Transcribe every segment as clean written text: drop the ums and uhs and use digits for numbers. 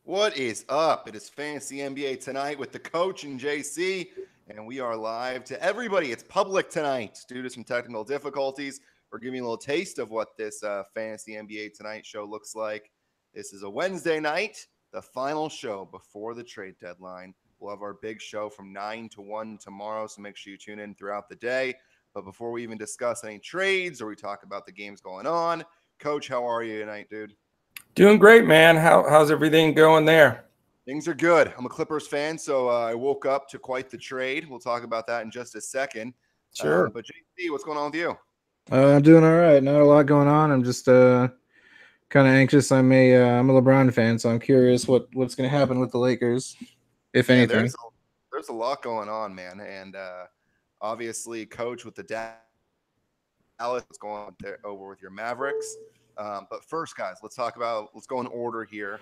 What is up? It is Fantasy NBA tonight with the coach and JC, and we are live to everybody. It's public tonight due to some technical difficulties. We're giving you a little taste of what this Fantasy NBA Tonight show looks like. This is a Wednesday night, the final show before the trade deadline. We'll have our big show from 9 to 1 tomorrow, so make sure you tune in throughout the day. But before we even discuss any trades or we talk about the games going on, Coach, how are you tonight, dude? Doing great, man. How's everything going there? Things are good. I'm a Clippers fan, so I woke up to quite the trade. We'll talk about that in just a second. Sure. But JC, what's going on with you? I'm doing all right. Not a lot going on. I'm just kind of anxious. I'm a LeBron fan, so I'm curious what's going to happen with the Lakers, if Yeah, anything. there's a lot going on, man, and obviously, Coach with the Dallas, what's going on there over with your Mavericks. But first, guys, let's go in order here.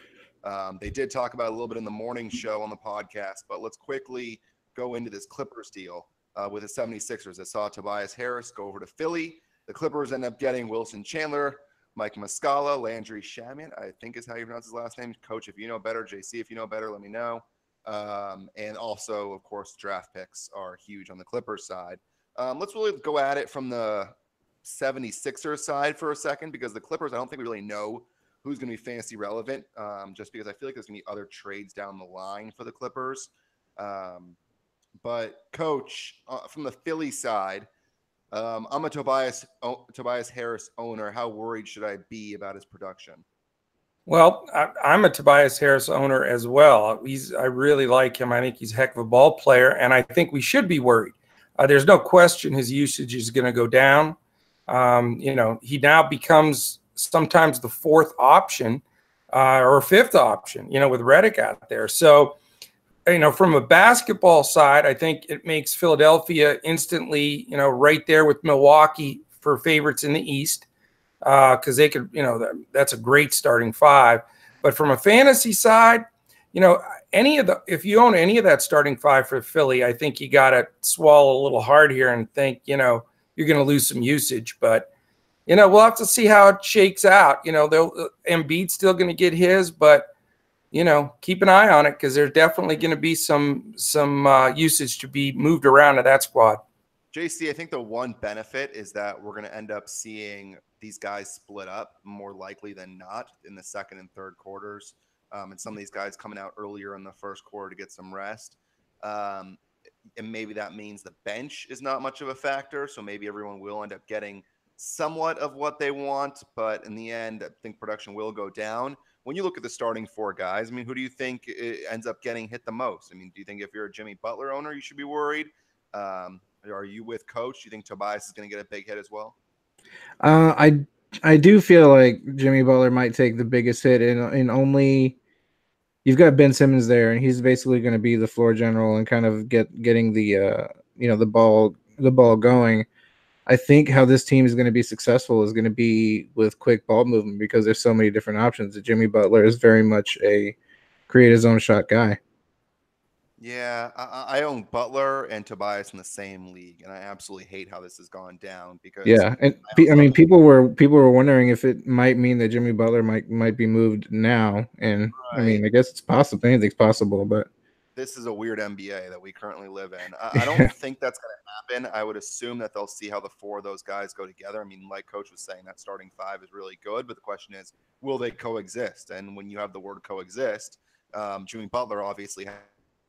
They did talk about it a little bit in the morning show on the podcast, but let's quickly go into this Clippers deal with the 76ers. I saw Tobias Harris go over to Philly. The Clippers end up getting Wilson Chandler, Mike Muscala, Landry Shamet, I think is how you pronounce his last name. Coach, if you know better, JC, if you know better, let me know. And also, of course, draft picks are huge on the Clippers side. Let's really go at it from the 76ers side for a second, because the Clippers, I don't think we really know who's going to be fantasy relevant, just because I feel like there's going to be other trades down the line for the Clippers. But Coach, from the Philly side, I'm a Tobias Harris owner. How worried should I be about his production? Well, I'm a Tobias Harris owner as well. I really like him. I think he's a heck of a ball player, and I think we should be worried. There's no question his usage is going to go down. He now becomes sometimes the fourth option or fifth option, with Redick out there. So, from a basketball side, I think it makes Philadelphia instantly, right there with Milwaukee for favorites in the East, because they could, that's a great starting five. But from a fantasy side, if you own any of that starting five for Philly, I think you got to swallow a little hard here and think, you're going to lose some usage. But, we'll have to see how it shakes out. Embiid's still going to get his, but keep an eye on it, because there's definitely going to be some usage to be moved around to that squad. JC, I think the one benefit is that we're going to end up seeing these guys split up more likely than not in the second and third quarters. And some of these guys coming out earlier in the first quarter to get some rest. And maybe that means the bench is not much of a factor. So maybe everyone will end up getting somewhat of what they want. But in the end, I think production will go down. When you look at the starting four guys, I mean, who do you think ends up getting hit the most? I mean, do you think if you're a Jimmy Butler owner, you should be worried? Are you with Coach? Do you think Tobias is going to get a big hit as well? I do feel like Jimmy Butler might take the biggest hit, and only you've got Ben Simmons there, and he's basically going to be the floor general and kind of getting the ball going. I think how this team is going to be successful is going to be with quick ball movement, because there's so many different options. Jimmy Butler is very much a create his own shot guy. Yeah, I own Butler and Tobias in the same league, and I absolutely hate how this has gone down because Yeah, and I I also mean, people were wondering if it might mean that Jimmy Butler might be moved now, and I right. mean, I guess it's possible. Anything's possible, but This is a weird NBA that we currently live in. I don't think that's going to happen. I would assume that they'll see how the four of those guys go together. I mean, like Coach was saying, that starting five is really good, but the question is, will they coexist? And when you have the word coexist, Jimmy Butler obviously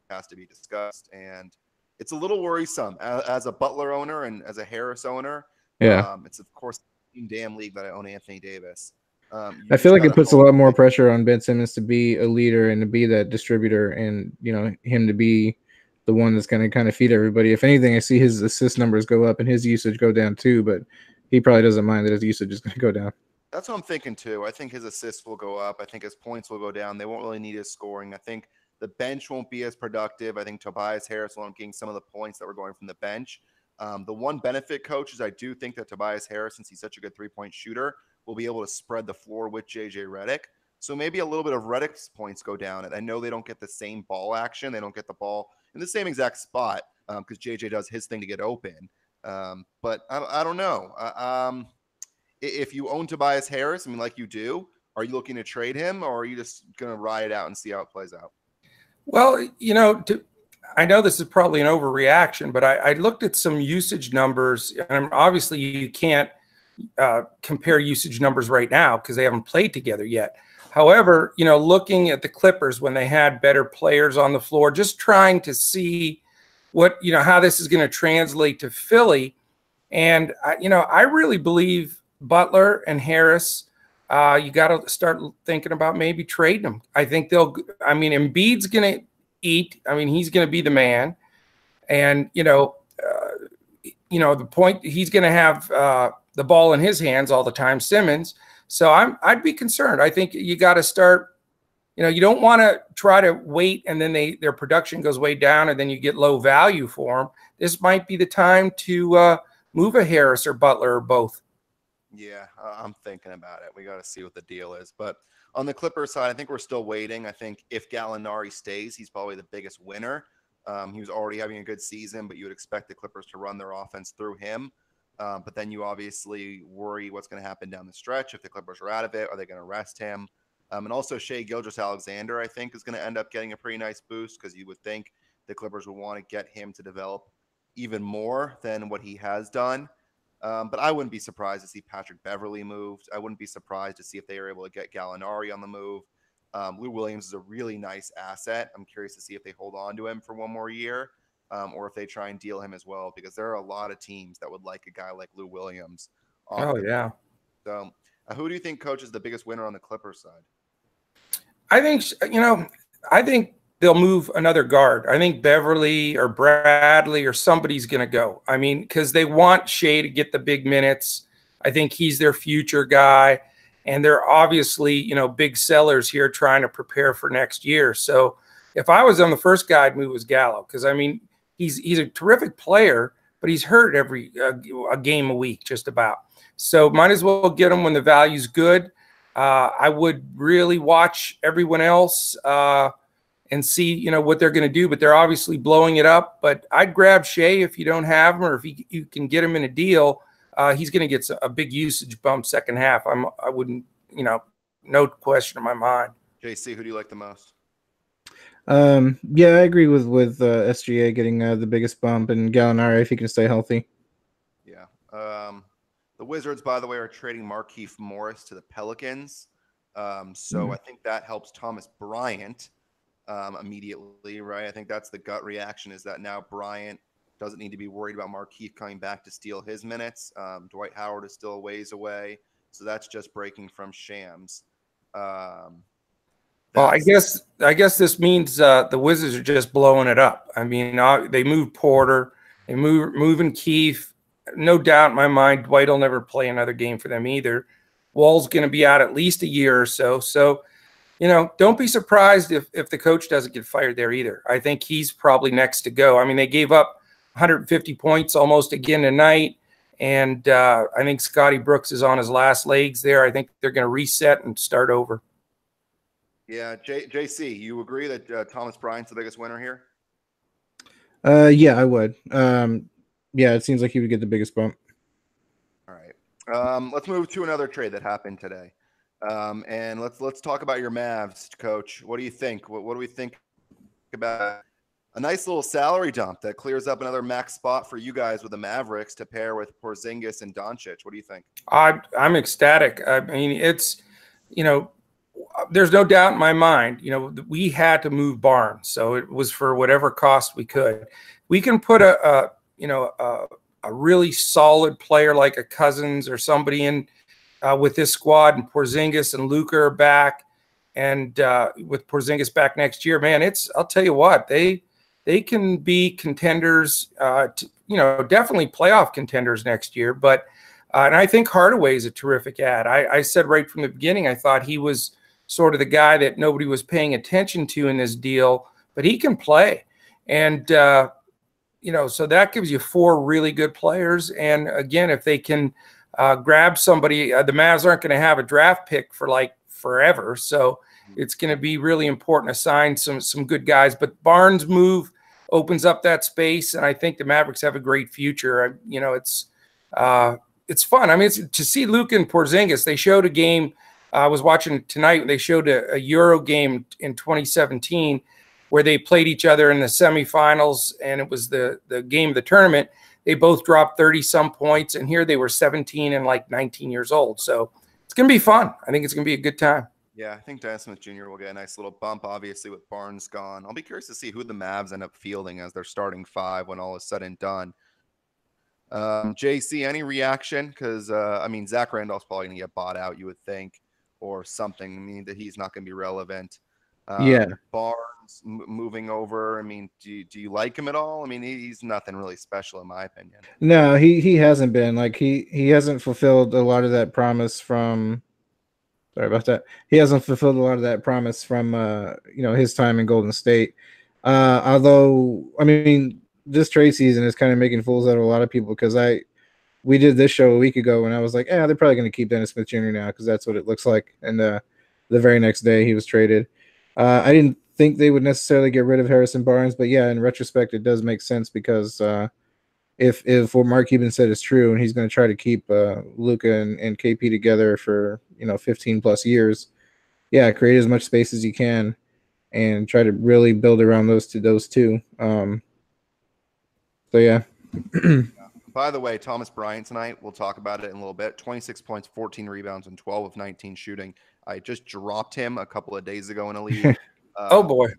has to be discussed, and it's a little worrisome as a Butler owner and as a Harris owner. yeah, It's of course the same damn league that I own Anthony Davis. You I feel just like got it to puts a hope. lot more pressure on Ben Simmons to be a leader and to be that distributor, and him to be the one that's going to kind of feed everybody. If anything, I see his assist numbers go up and his usage go down too, but he probably doesn't mind that his usage is going to go down. That's what I'm thinking too. I think his assists will go up. I think his points will go down. They won't really need his scoring. I think the bench won't be as productive. I think Tobias Harris will end up getting some of the points that were going from the bench. The one benefit, Coach, is I do think that Tobias Harris, since he's such a good three-point shooter, will be able to spread the floor with JJ Redick. So maybe a little bit of Redick's points go down. And I know they don't get the same ball action. They don't get the ball in the same exact spot because JJ does his thing to get open. But I don't know. If you own Tobias Harris, I mean, like you do, Are you looking to trade him, or are you just going to ride it out and see how it plays out? Well, I know this is probably an overreaction, but I looked at some usage numbers, and obviously you can't compare usage numbers right now because they haven't played together yet. However, looking at the Clippers when they had better players on the floor, just trying to see what, how this is going to translate to Philly. And, I really believe Butler and Harris, you got to start thinking about maybe trading them. I think Embiid's going to eat. I mean, he's going to be the man. And, the point, he's going to have the ball in his hands all the time, Simmons. So I'd be concerned. I think you got to start, you don't want to try to wait and then their production goes way down and then you get low value for them. This might be the time to move a Harris or Butler or both. Yeah, I'm thinking about it. We got to see what the deal is. But on the Clippers side, I think we're still waiting. I think if Gallinari stays, he's probably the biggest winner. He was already having a good season, but you would expect the Clippers to run their offense through him. But then you obviously worry what's going to happen down the stretch. If the Clippers are out of it, are they going to rest him? And also Shai Gilgeous-Alexander, I think, is going to end up getting a pretty nice boost because you would think the Clippers would want to get him to develop even more than what he has done. But I wouldn't be surprised to see Patrick Beverley moved. I wouldn't be surprised to see if they are able to get Gallinari on the move. Lou Williams is a really nice asset. I'm curious to see if they hold on to him for one more year or if they try and deal him as well, because there are a lot of teams that would like a guy like Lou Williams. Yeah. So who do you think, Coach, is the biggest winner on the Clippers side? I think they'll move another guard. I think Beverly or Bradley or somebody's going to go. I mean, because they want Shai to get the big minutes. I think he's their future guy. And they're obviously, big sellers here trying to prepare for next year. So if I was on the first guy, I'd move was Gallo. Because, I mean, he's a terrific player, but he's hurt every a game a week just about. So might as well get him when the value's good. I would really watch everyone else and see, what they're going to do. But they're obviously blowing it up. But I'd grab Shai if you don't have him, or if you can get him in a deal. He's going to get a big usage bump second half. I wouldn't, no question in my mind. JC, who do you like the most? Yeah, I agree with SGA getting the biggest bump, and Gallinari if he can stay healthy. Yeah. The Wizards, by the way, are trading Markieff Morris to the Pelicans. So I think that helps Thomas Bryant immediately, right? I think that's the gut reaction, is that now Bryant doesn't need to be worried about Markieff coming back to steal his minutes. Dwight Howard is still a ways away. So that's just breaking from Shams. Well, I guess this means the Wizards are just blowing it up. I mean, they moved Porter, they moving Keefe. No doubt in my mind, Dwight will never play another game for them either. Wall's going to be out at least a year or so. So, don't be surprised if the coach doesn't get fired there either. I think he's probably next to go. I mean, they gave up 150 points almost again tonight. And I think Scotty Brooks is on his last legs there. I think they're going to reset and start over. Yeah, JC, you agree that Thomas Bryant's the biggest winner here? Yeah, I would. Yeah, it seems like he would get the biggest bump. All right. Let's move to another trade that happened today. And let's talk about your Mavs, Coach. What do you think? What do we think about a nice little salary dump that clears up another max spot for you guys with the Mavericks to pair with Porzingis and Doncic? What do you think? I'm ecstatic. I mean, it's, there's no doubt in my mind, we had to move Barnes. So it was for whatever cost we could. We can put a really solid player like a Cousins or somebody in with this squad, and Porzingis and Luka are back, and with Porzingis back next year, man, I'll tell you what, they can be contenders, definitely playoff contenders next year. But and I think Hardaway is a terrific ad. I said right from the beginning, I thought he was sort of the guy that nobody was paying attention to in this deal, but he can play. And, so that gives you 4 really good players. And again, if they can grab somebody, the Mavs aren't going to have a draft pick for like forever. So it's going to be really important to sign some good guys. But Barnes' move opens up that space, and I think the Mavericks have a great future. It's fun. I mean, to see Luka and Porzingis, they showed a game I was watching tonight. They showed a Euro game in 2017 where they played each other in the semifinals, and it was the game of the tournament. They both dropped 30-some points, and here they were 17 and like 19 years old. So it's going to be fun. I think it's going to be a good time. Yeah, I think Dennis Smith Jr. will get a nice little bump, obviously, with Barnes gone. I'll be curious to see who the Mavs end up fielding as their starting five when all is said and done. JC, any reaction? Because, I mean, Zach Randolph's probably going to get bought out, you would think, or something. I mean, that he's not going to be relevant. Yeah. Barnes moving over. I mean, do you like him at all? I mean, he's nothing really special in my opinion. No, he hasn't been. Like, he hasn't fulfilled a lot of that promise from – sorry about that. He hasn't fulfilled a lot of that promise from, his time in Golden State. Although, I mean, this trade season is kind of making fools out of a lot of people because we did this show a week ago and I was like, they're probably going to keep Dennis Smith Jr. now because that's what it looks like. And the very next day he was traded. I didn't think they would necessarily get rid of Harrison Barnes, but yeah, in retrospect, it does make sense because if what Mark Cuban said is true and he's going to try to keep Luka and KP together for 15 plus years, create as much space as you can and try to really build around those two. So yeah. By the way, Thomas Bryant tonight, we'll talk about it in a little bit. 26 points, 14 rebounds, and 12 of 19 shooting. I just dropped him a couple of days ago in a league. Oh boy.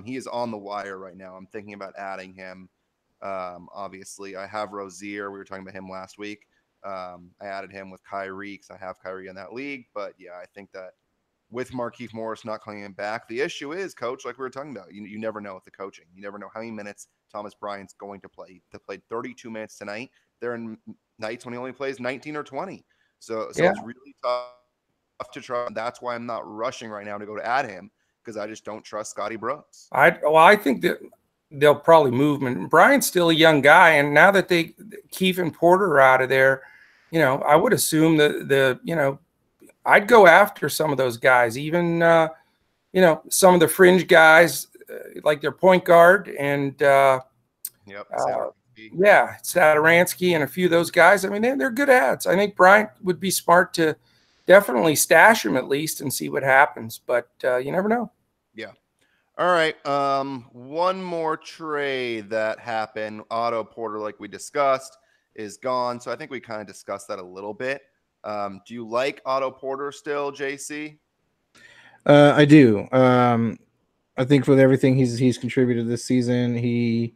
He is on the wire right now. I'm thinking about adding him. Obviously, I have Rozier. We were talking about him last week. I added him with Kyrie because I have Kyrie in that league. But yeah, I think that with Markieff Morris not coming back, the issue is, coach, like we were talking about, you never know with the coaching. You never know how many minutes Thomas Bryant's going to play. He played 32 minutes tonight. There are nights when he only plays 19 or 20. So yeah. It's really tough to try. That's why I'm not rushing right now to go to add him because I just don't trust Scotty Brooks. I think that they'll probably move him. Bryant's still a young guy, and now that Keefe and Porter are out of there, I would assume that I'd go after some of those guys, even some of the fringe guys like their point guard and Satoransky and a few of those guys. I mean, they're good ads. I think Bryant would be smart to definitely stash him at least and see what happens, but you never know. Yeah. All right. One more trade that happened. Otto Porter, like we discussed, is gone. So I think we kind of discussed that a little bit. Do you like Otto Porter still, JC? I do. I think with everything he's contributed this season, he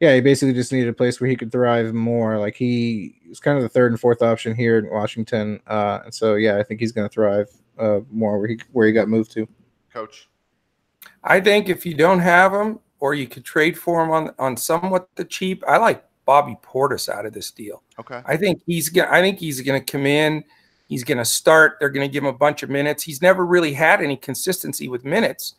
basically just needed a place where he could thrive more. Like he was kind of the third and fourth option here in Washington. And so, I think he's going to thrive more where he got moved to. Coach? I think if you don't have him or you could trade for him on somewhat the cheap, I like Bobby Portis out of this deal. Okay. I think he's going to come in. He's going to start. They're going to give him a bunch of minutes. He's never really had any consistency with minutes.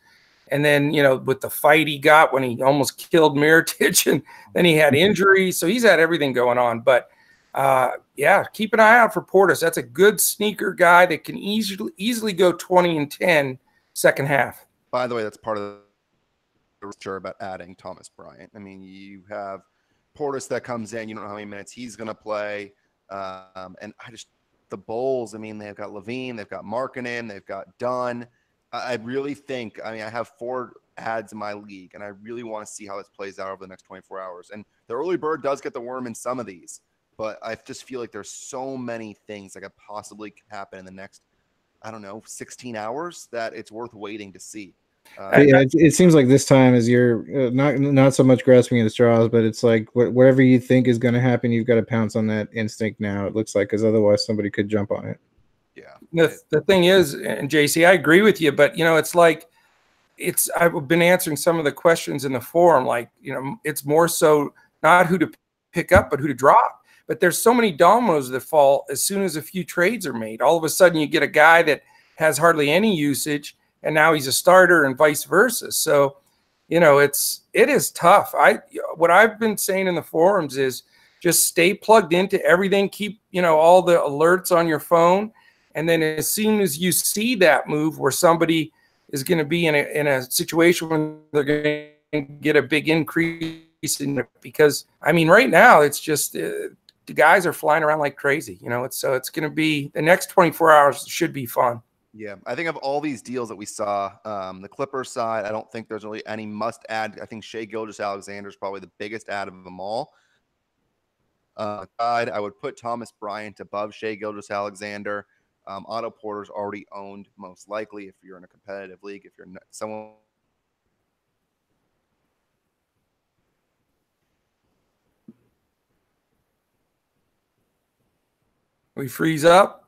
And then, with the fight he got when he almost killed Mirotic, and then he had injuries. So he's had everything going on. But, keep an eye out for Portis. That's a good sneaker guy that can easily go 20 and 10 second half. By the way, that's part of the sure about adding Thomas Bryant. I mean, you have Portis that comes in. You don't know how many minutes he's going to play. And the Bulls, I mean, they've got Levine, they've got Markkanen, they've got Dunn. I really think, I have 4 ads in my league, and I really want to see how this plays out over the next 24 hours. And the early bird does get the worm in some of these, but I just feel like there's so many things that could possibly happen in the next, 16 hours that it's worth waiting to see. It seems like this time is you're not so much grasping at the straws, but it's like whatever you think is going to happen, you've got to pounce on that instinct now. It looks like, because otherwise somebody could jump on it. Yeah. The thing is, and JC, I agree with you, but it's like I've been answering some of the questions in the forum, like it's more so not who to pick up, but who to drop. But there's so many dominoes that fall as soon as a few trades are made. All of a sudden, you get a guy that has hardly any usage, and now he's a starter, and vice versa. So, it is tough. What I've been saying in the forums is just stay plugged into everything. Keep all the alerts on your phone, and then as soon as you see that move where somebody is going to be in a situation when they're going to get a big increase in it, because right now it's just the guys are flying around like crazy. So it's going to be the next 24 hours should be fun. Yeah, I think of all these deals that we saw, the Clippers side, I don't think there's really any must add. I think Shea Gilgeous-Alexander is probably the biggest add of them all. I would put Thomas Bryant above Shea Gilgeous-Alexander. Otto Porter's already owned, most likely, if you're in a competitive league. If you're someone. We freeze up?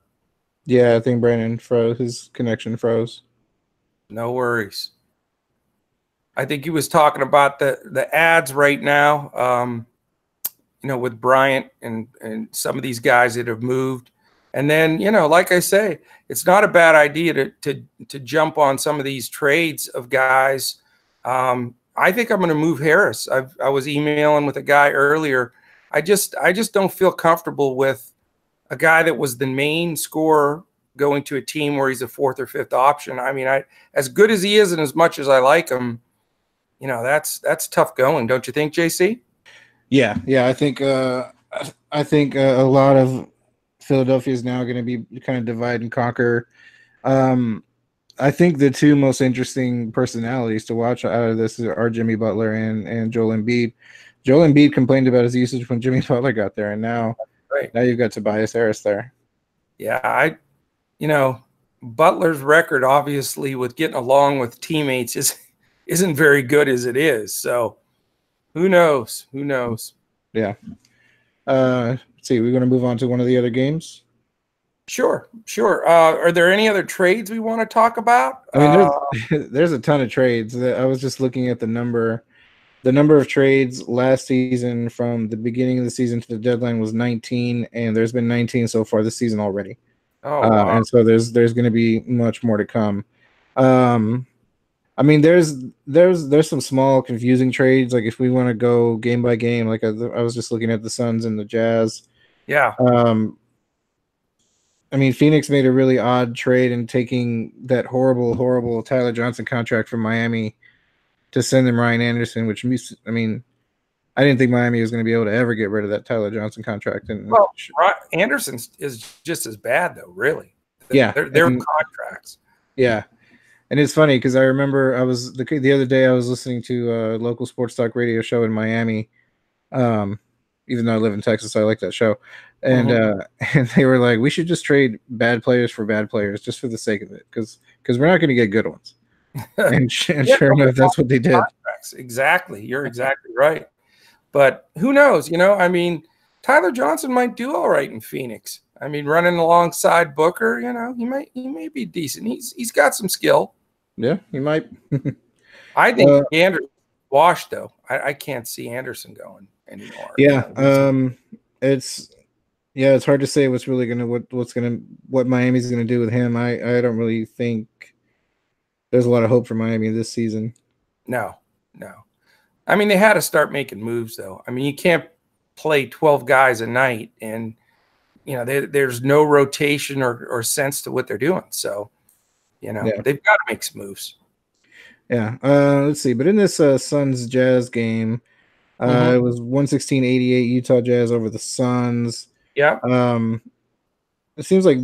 Yeah, I think Brandon froze. His connection froze. No worries. I think he was talking about the ads right now, you know, with Bryant and some of these guys that have moved. And then, you know, like I say, it's not a bad idea to jump on some of these trades of guys. I think I'm going to move Harris. I was emailing with a guy earlier. I just don't feel comfortable with a guy that was the main scorer going to a team where he's a fourth or fifth option. I mean, as good as he is and as much as I like him, you know, that's tough going, don't you think, JC? Yeah. I think a lot of Philadelphia is now going to be kind of divide and conquer. I think the two most interesting personalities to watch out of this are Jimmy Butler and Joel Embiid. Joel Embiid complained about his usage when Jimmy Butler got there, and now you've got Tobias Harris there. Yeah, you know, Butler's record obviously with getting along with teammates isn't very good as it is. So who knows? Who knows? Yeah. Let's see, we're going to move on to one of the other games. Sure. Are there any other trades we want to talk about? I mean, there's a ton of trades. I was just looking at the number of trades last season from the beginning of the season to the deadline was 19, and there's been 19 so far this season already. Oh, wow. And so there's going to be much more to come. I mean, there's some small confusing trades. Like if we want to go game by game, like I was just looking at the Suns and the Jazz. Yeah. I mean, Phoenix made a really odd trade in taking that horrible Tyler Johnson contract from Miami to send them Ryan Anderson, which, I mean, I didn't think Miami was going to be able to ever get rid of that Tyler Johnson contract. And well, Anderson is just as bad, though, really. Yeah. They're contracts. Yeah. And it's funny because I remember the other day I was listening to a local sports talk radio show in Miami. Even though I live in Texas, I like that show. And and they were like, we should just trade bad players for bad players just for the sake of it, because we're not going to get good ones. And sure enough, that's what they did. Exactly. You're exactly right. But who knows? You know, I mean, Tyler Johnson might do all right in Phoenix. I mean, running alongside Booker, you know, he may be decent. He's got some skill. Yeah, he might. I think Anderson washed, though. I can't see Anderson going anymore. Yeah, it's hard to say what's really what Miami's gonna do with him. I don't really think there's a lot of hope for Miami this season. No. I mean, they had to start making moves, though. I mean, you can't play 12 guys a night, and you know there's no rotation or sense to what they're doing. So, you know, they've got to make some moves. Yeah. Let's see. But in this Suns Jazz game, it was 116-88 Utah Jazz over the Suns. Yeah. It seems like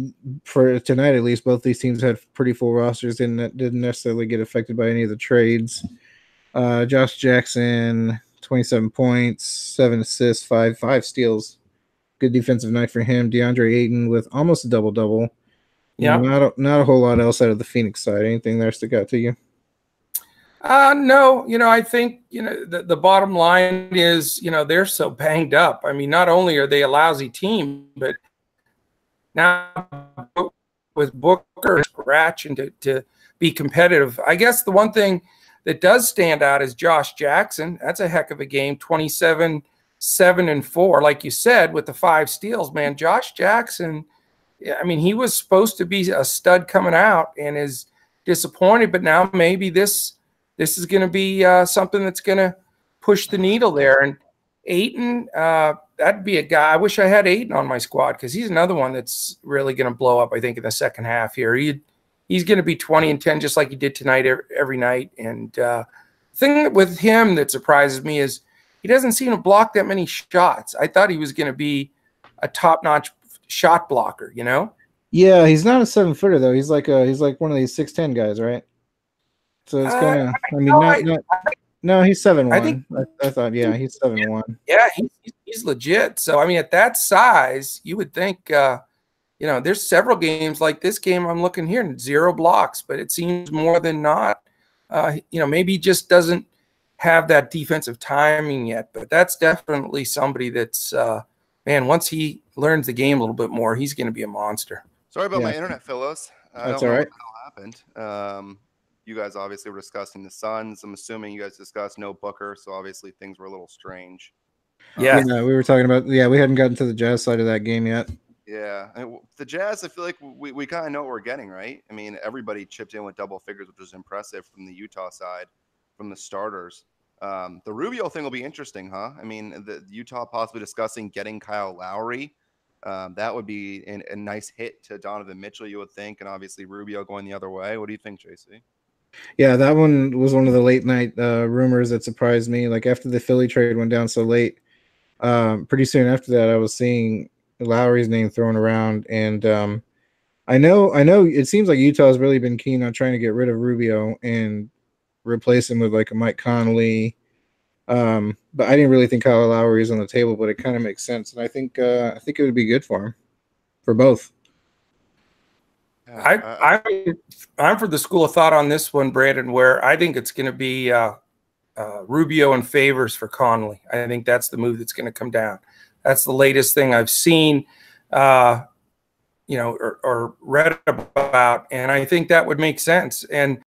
for tonight, at least, both these teams had pretty full rosters. Didn't necessarily get affected by any of the trades. Josh Jackson, 27 points, 7 assists, 5 steals. Good defensive night for him. DeAndre Ayton with almost a double-double. Yeah. Not a whole lot else out of the Phoenix side. Anything there stick out to you? No, you know, I think, you know, the bottom line is, you know, they're so banged up. I mean, not only are they a lousy team, but now with Booker scratching to be competitive. I guess the one thing that does stand out is Josh Jackson. That's a heck of a game, 27, 7 and 4. Like you said, with the 5 steals, man, Josh Jackson, I mean, he was supposed to be a stud coming out and is disappointed, but now maybe this is going to be something that's going to push the needle there. And Ayton, that'd be a guy. I wish I had Ayton on my squad because he's another one that's really going to blow up, I think, in the second half here. He's going to be 20 and 10 just like he did tonight every night. And the thing with him that surprises me is he doesn't seem to block that many shots. I thought he was going to be a top-notch shot blocker, you know? Yeah, he's not a 7-footer though. He's like one of these 6'10" guys, right? So it's kind of. I mean, no, he's 7'1". I think I thought, yeah, he's 7'1". Yeah, he's legit. So I mean, at that size, you would think. You know, there's several games like this game I'm looking here, 0 blocks, but it seems more than not, you know, maybe he just doesn't have that defensive timing yet. But that's definitely somebody that's, man, once he learns the game a little bit more, he's going to be a monster. Sorry about my internet, Phyllis. That's all right. What happened. You guys obviously were discussing the Suns. I'm assuming you guys discussed no Booker, so obviously things were a little strange. Yeah, we were talking about. Yeah, we hadn't gotten to the Jazz side of that game yet. Yeah, the Jazz, I feel like we kind of know what we're getting, right? I mean, everybody chipped in with double figures, which was impressive from the Utah side, from the starters. The Rubio thing will be interesting, huh? I mean, the Utah possibly discussing getting Kyle Lowry. That would be a nice hit to Donovan Mitchell, you would think, and obviously Rubio going the other way. What do you think, JC? Yeah, that one was one of the late night rumors that surprised me. Like after the Philly trade went down so late, pretty soon after that, I was seeing Lowry's name thrown around, and I know it seems like Utah has really been keen on trying to get rid of Rubio and replace him with like a Mike Conley. But I didn't really think Kyle Lowry is on the table, but it kind of makes sense, and I think it would be good for him, for both. I'm for the school of thought on this one, Brandon, where I think it's going to be Rubio and Favors for Conley. I think that's the move that's going to come down. That's the latest thing I've seen, you know, or read about, and I think that would make sense. And